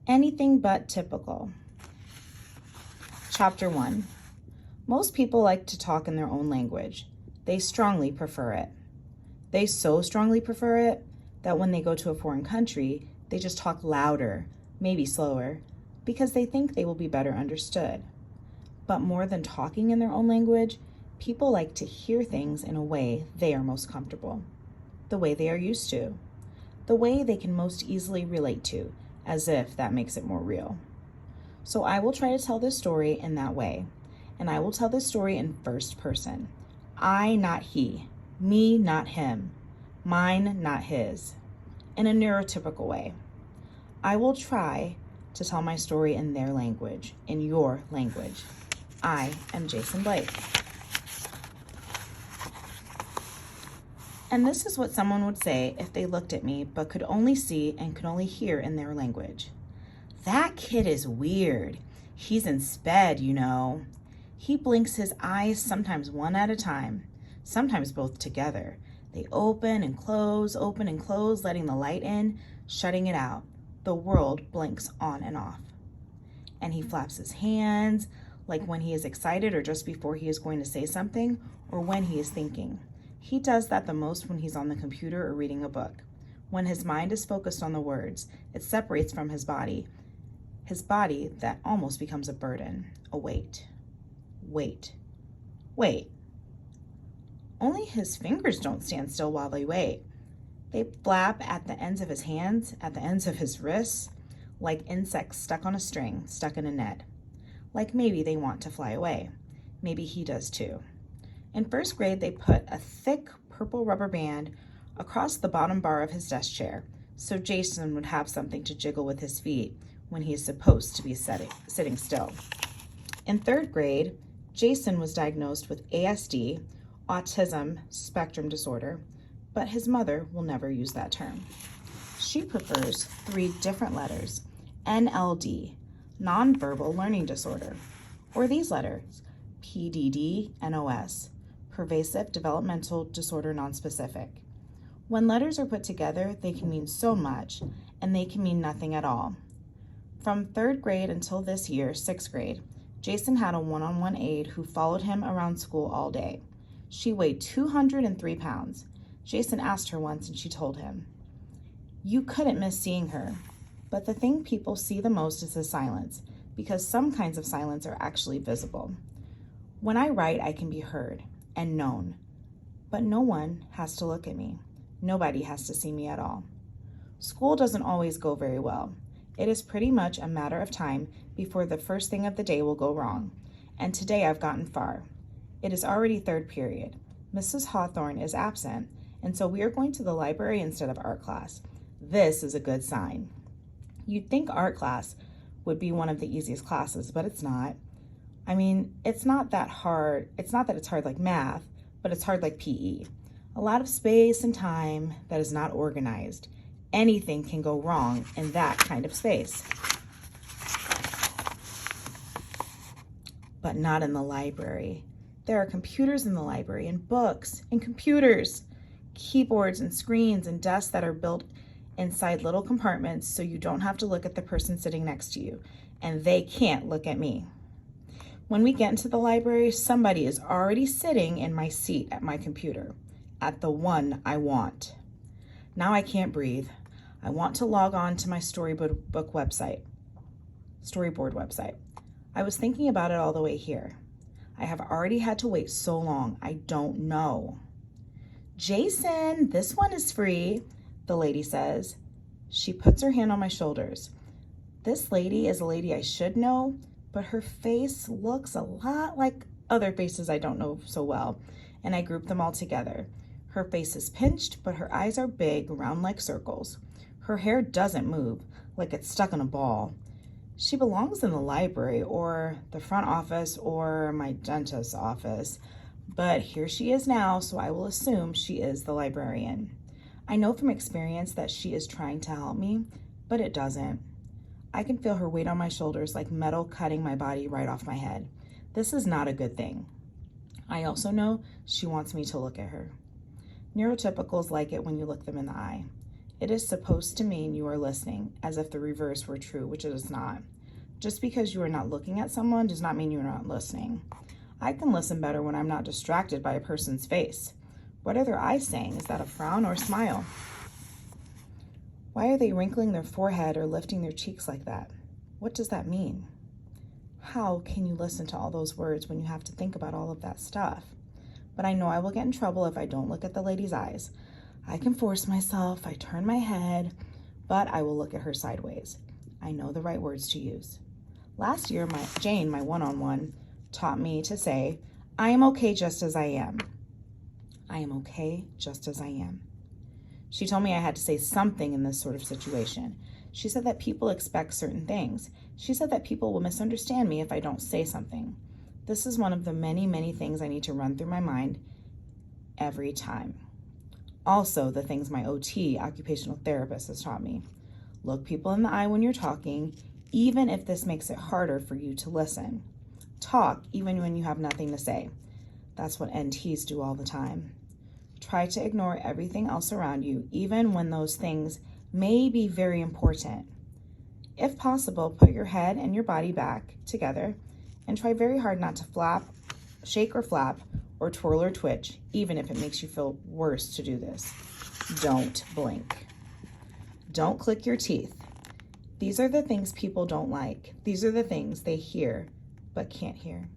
Anything but typical. Chapter 1. Most people like to talk in their own language. They strongly prefer it. They so strongly prefer it that when they go to a foreign country, they just talk louder, maybe slower, because they think they will be better understood. But more than talking in their own language, people like to hear things in a way they are most comfortable, the way they are used to, the way they can most easily relate to, as if that makes it more real. So I will try to tell this story in that way, and I will tell this story in first person. I, not he. Me, not him. Mine, not his. In a neurotypical way. I will try to tell my story in their language, in your language. I am Jason Blake. And this is what someone would say if they looked at me but could only see and could only hear in their language. That kid is weird. He's in sped, you know. He blinks his eyes sometimes one at a time, sometimes both together. They open and close, letting the light in, shutting it out. The world blinks on and off. And he flaps his hands, like when he is excited or just before he is going to say something, or when he is thinking. He does that the most when he's on the computer or reading a book. When his mind is focused on the words, it separates from his body that almost becomes a burden, a weight. Wait. Only his fingers don't stand still while they wait. They flap at the ends of his hands, at the ends of his wrists, like insects stuck on a string, stuck in a net. Like maybe they want to fly away. Maybe he does too. In first grade, they put a thick purple rubber band across the bottom bar of his desk chair, so Jason would have something to jiggle with his feet when he is supposed to be sitting still. In third grade, Jason was diagnosed with ASD, autism spectrum disorder, but his mother will never use that term. She prefers 3 different letters, NLD, nonverbal learning disorder, or these letters, PDD-NOS, pervasive developmental disorder nonspecific. When letters are put together, they can mean so much, and they can mean nothing at all. From third grade until this year, 6th grade, Jason had a one-on-one aide who followed him around school all day. She weighed 203 pounds. Jason asked her once and she told him, "You couldn't miss seeing her." But the thing people see the most is the silence, because some kinds of silence are actually visible. When I write, I can be heard and known, but no one has to look at me. Nobody has to see me at all. School doesn't always go very well. It is pretty much a matter of time before the first thing of the day will go wrong, and today I've gotten far. It is already third period. Mrs. Hawthorne is absent, and so we are going to the library instead of art class. This is a good sign. You'd think art class would be one of the easiest classes, but it's not. I mean, it's not that hard. It's not that it's hard like math, but it's hard like PE. A lot of space and time that is not organized. Anything can go wrong in that kind of space. But not in the library. There are computers in the library, and books, and computers, keyboards and screens and desks that are built inside little compartments so you don't have to look at the person sitting next to you, and they can't look at me. When we get into the library, somebody is already sitting in my seat at my computer, at the one I want. Now I can't breathe. I want to log on to my storyboard website. I was thinking about it all the way here. I have already had to wait so long, I don't know. "Jason, this one is free," the lady says. She puts her hand on my shoulders. This lady is a lady I should know, but her face looks a lot like other faces I don't know so well, and I group them all together. Her face is pinched, but her eyes are big, round like circles. Her hair doesn't move, like it's stuck in a ball. She belongs in the library or the front office or my dentist's office, but here she is now, so I will assume she is the librarian. I know from experience that she is trying to help me, but it doesn't. I can feel her weight on my shoulders like metal cutting my body right off my head. This is not a good thing. I also know she wants me to look at her. Neurotypicals like it when you look them in the eye. It is supposed to mean you are listening, as if the reverse were true, which it is not. Just because you are not looking at someone does not mean you are not listening. I can listen better when I'm not distracted by a person's face. What are their eyes saying? Is that a frown or a smile? Why are they wrinkling their forehead or lifting their cheeks like that? What does that mean? How can you listen to all those words when you have to think about all of that stuff? But I know I will get in trouble if I don't look at the lady's eyes. I can force myself, I turn my head, but I will look at her sideways. I know the right words to use. Last year, Jane, my one-on-one, taught me to say, I am okay just as I am. I am okay just as I am. She told me I had to say something in this sort of situation. She said that people expect certain things. She said that people will misunderstand me if I don't say something. This is one of the many, many things I need to run through my mind every time. Also, the things my OT, occupational therapist, has taught me. Look people in the eye when you're talking, even if this makes it harder for you to listen. Talk even when you have nothing to say. That's what NTs do all the time. Try to ignore everything else around you, even when those things may be very important. If possible, put your head and your body back together and try very hard not to flap, shake or flap, or twirl or twitch, even if it makes you feel worse to do this. Don't blink. Don't click your teeth. These are the things people don't like. These are the things they hear but can't hear.